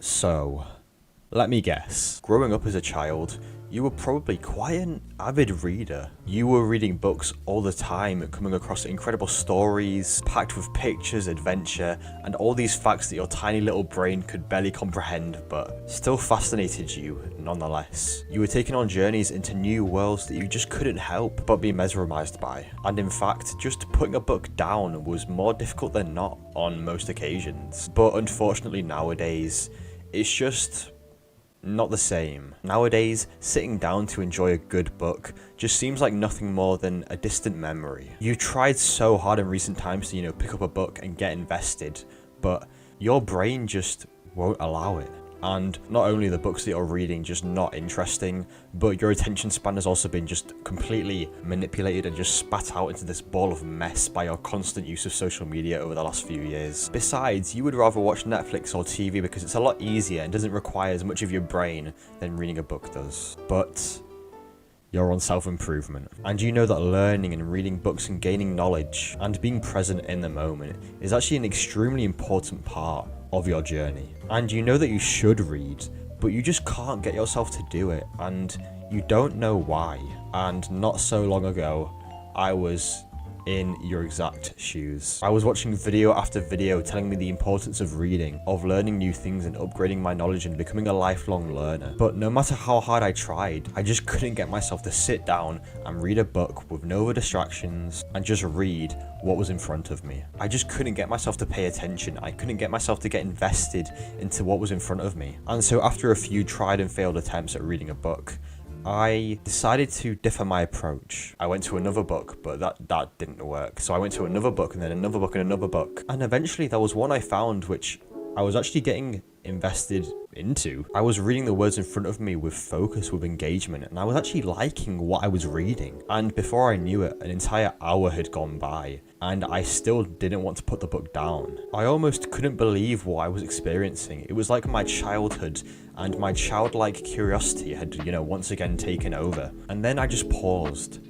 So, let me guess. Growing up as a child, you were probably quite an avid reader. You were reading books all the time, coming across incredible stories, packed with pictures, adventure, and all these facts that your tiny little brain could barely comprehend, but still fascinated you nonetheless. You were taken on journeys into new worlds that you just couldn't help but be mesmerized by. And in fact, just putting a book down was more difficult than not on most occasions. But unfortunately nowadays, it's just not the same. Nowadays, sitting down to enjoy a good book just seems like nothing more than a distant memory. You tried so hard in recent times to, pick up a book and get invested, but your brain just won't allow it. And not only are the books that you're reading just not interesting, but your attention span has also been just completely manipulated and just spat out into this ball of mess by your constant use of social media over the last few years. Besides, you would rather watch Netflix or TV because it's a lot easier and doesn't require as much of your brain than reading a book does. But you're on self-improvement, and you know that learning and reading books and gaining knowledge and being present in the moment is actually an extremely important part of your journey. And you know that you should read, but you just can't get yourself to do it, and you don't know why. And not so long ago, I was in your exact shoes. I was watching video after video telling me the importance of reading, of learning new things and upgrading my knowledge and becoming a lifelong learner. But no matter how hard I tried, I just couldn't get myself to sit down and read a book with no other distractions and just read what was in front of me. I just couldn't get myself to pay attention. I couldn't get myself to get invested into what was in front of me. And so after a few tried and failed attempts at reading a book, I decided to differ my approach. I went to another book, but that didn't work. So I went to another book and then another book and another book. And eventually there was one I found which I was actually getting invested into. I was reading the words in front of me with focus, with engagement, and I was actually liking what I was reading. And before I knew it, an entire hour had gone by, and I still didn't want to put the book down. I almost couldn't believe what I was experiencing. It was like my childhood and my childlike curiosity had, once again taken over. And then I just paused,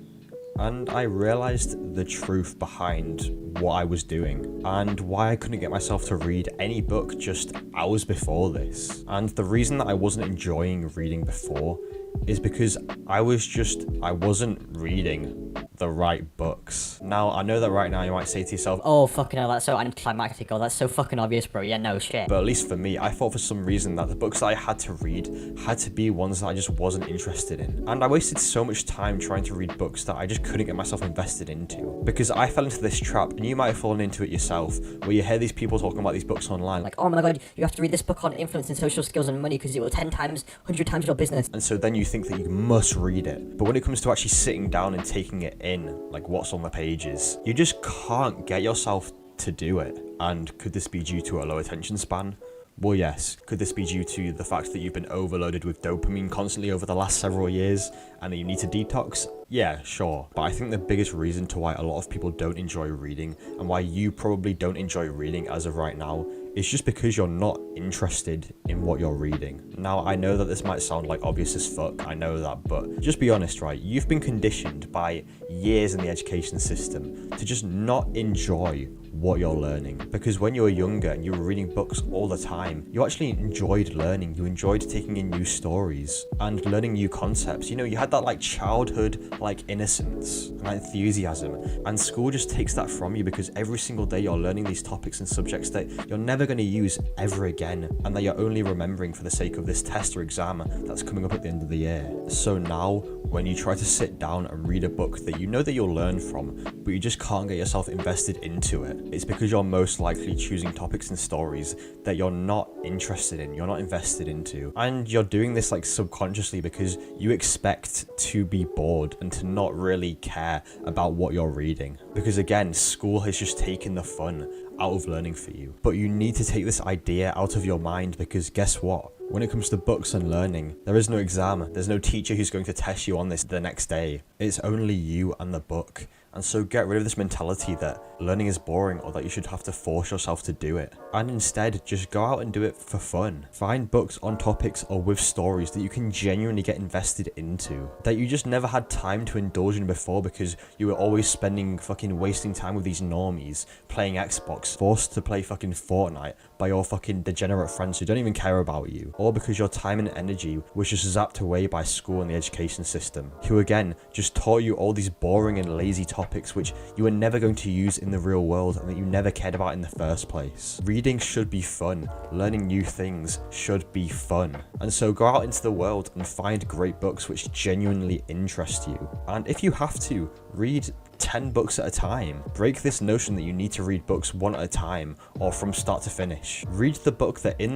and I realized the truth behind what I was doing and why I couldn't get myself to read any book just hours before this. And the reason that I wasn't enjoying reading before is because I wasn't reading the right books. Now, I know that right now you might say to yourself, oh, fucking hell, that's so anticlimactic, or that's so fucking obvious, bro. Yeah, no shit. But at least for me, I thought for some reason that the books that I had to read had to be ones that I just wasn't interested in. And I wasted so much time trying to read books that I just couldn't get myself invested into. Because I fell into this trap, and you might have fallen into it yourself, where you hear these people talking about these books online. Like, oh my god, you have to read this book on influence and social skills and money because it will 10 times, 100 times your business. And so then you think that you must read it. But when it comes to actually sitting down and taking it in, like what's on the pages, you just can't get yourself to do it. And could this be due to a low attention span? Well, yes. Could this be due to the fact that you've been overloaded with dopamine constantly over the last several years and that you need to detox? Yeah, sure. But I think the biggest reason to why a lot of people don't enjoy reading, and why you probably don't enjoy reading as of right now, is just because you're not interested in what you're reading. Now, I know that this might sound like obvious as fuck, I know that, but just be honest, right? You've been conditioned by years in the education system to just not enjoy what you're learning. Because when you were younger and you were reading books all the time, you actually enjoyed learning. You enjoyed taking in new stories and learning new concepts. You had that childhood innocence and that enthusiasm. And school just takes that from you because every single day you're learning these topics and subjects that you're never going to use ever again, and that you're only remembering for the sake of this test or exam that's coming up at the end of the year. So now, when you try to sit down and read a book that you know that you'll learn from, but you just can't get yourself invested into it, it's because you're most likely choosing topics and stories that you're not interested in, you're not invested into. And you're doing this subconsciously because you expect to be bored and to not really care about what you're reading. Because again, school has just taken the fun out of learning for you. But you need to take this idea out of your mind, because guess what? When it comes to books and learning, there is no exam. There's no teacher who's going to test you on this the next day. It's only you and the book. And so get rid of this mentality that learning is boring or that you should have to force yourself to do it. And instead, just go out and do it for fun. Find books on topics or with stories that you can genuinely get invested into, that you just never had time to indulge in before because you were always spending fucking wasting time with these normies, playing Xbox, forced to play fucking Fortnite by your fucking degenerate friends who don't even care about you, or because your time and energy was just zapped away by school and the education system, who again just taught you all these boring and lazy topics which you were never going to use in the real world and that you never cared about in the first place. Reading should be fun. Learning new things should be fun. And so go out into the world and find great books which genuinely interest you. And if you have to, read 10 books at a time. Break this notion that you need to read books one at a time or from start to finish. Read the book that in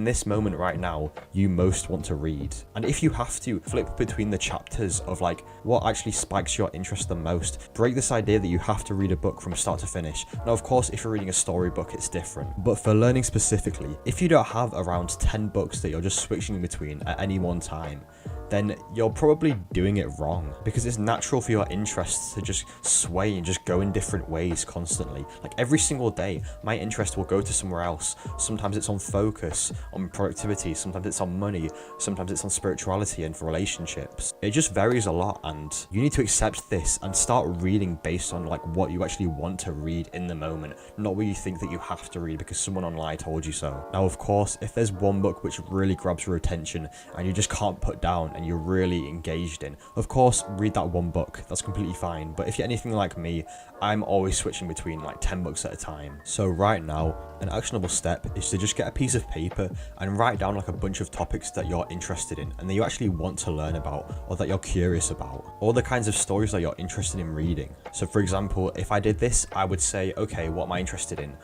this moment right now, you most want to read. And if you have to, flip between the chapters of like what actually spikes your interest the most. Break this idea that you have to read a book from start to finish. Now, of course, if you're reading a storybook, it's different. But for learning specifically, if you don't have around 10 books that you're just switching between at any one time, then you're probably doing it wrong, because it's natural for your interests to just sway and just go in different ways constantly. Like every single day, my interest will go to somewhere else. Sometimes it's on focus, on productivity, sometimes it's on money, sometimes it's on spirituality and for relationships. It just varies a lot, and you need to accept this and start reading based on like what you actually want to read in the moment, not what you think that you have to read because someone online told you so. Now, of course, if there's one book which really grabs your attention and you just can't put down and you're really engaged in, of course, read that one book. That's completely fine. But if you're anything like me, I'm always switching between like 10 books at a time. So right now, an actionable step is to just get a piece of paper and write down like a bunch of topics that you're interested in and that you actually want to learn about or that you're curious about, or the kinds of stories that you're interested in reading. So for example, if I did this, I would say, okay, what am I interested in?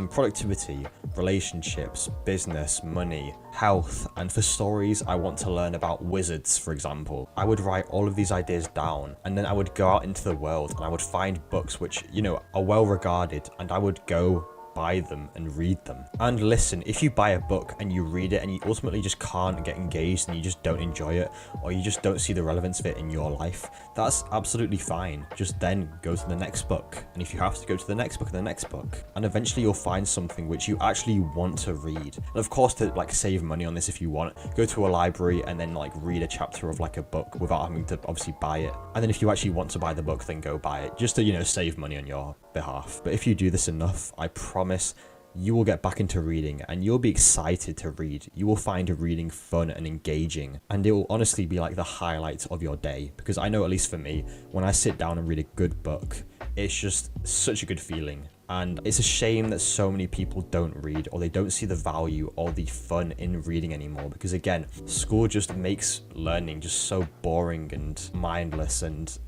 Productivity, relationships, business, money, health, and for stories, I want to learn about wizards, for example. I would write all of these ideas down, and then I would go out into the world and I would find books which, you know, are well regarded, and I would go buy them and read them. And listen, if you buy a book and you read it and you ultimately just can't get engaged and you just don't enjoy it, or you just don't see the relevance of it in your life, that's absolutely fine. Just then go to the next book, and if you have to, go to the next book and the next book, and eventually you'll find something which you actually want to read. And of course, to like save money on this, if you want, go to a library and then like read a chapter of like a book without having to obviously buy it. And then if you actually want to buy the book, then go buy it, just to, you know, save money on your behalf. But if you do this enough, I promise you will get back into reading and you'll be excited to read. You will find reading fun and engaging, and it will honestly be like the highlight of your day, because I know, at least for me, when I sit down and read a good book, it's just such a good feeling. And it's a shame that so many people don't read, or they don't see the value or the fun in reading anymore, because again, school just makes learning just so boring and mindless, and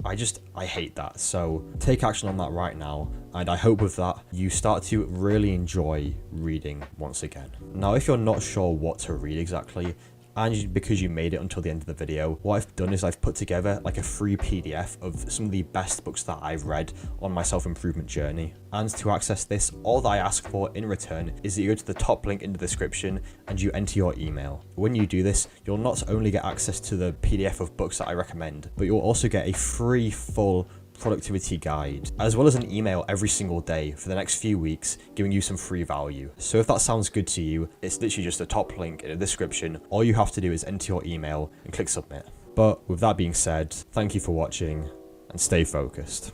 I hate that. So take action on that right now, and I hope with that you start to really enjoy reading once again. Now, if you're not sure what to read exactly, and because you made it until the end of the video, what I've done is I've put together like a free PDF of some of the best books that I've read on my self-improvement journey. And to access this, all that I ask for in return is that you go to the top link in the description and you enter your email. When you do this, you'll not only get access to the PDF of books that I recommend, but you'll also get a free full productivity guide, as well as an email every single day for the next few weeks, giving you some free value. So if that sounds good to you, it's literally just a top link in the description. All you have to do is enter your email and click submit. But with that being said, thank you for watching and stay focused.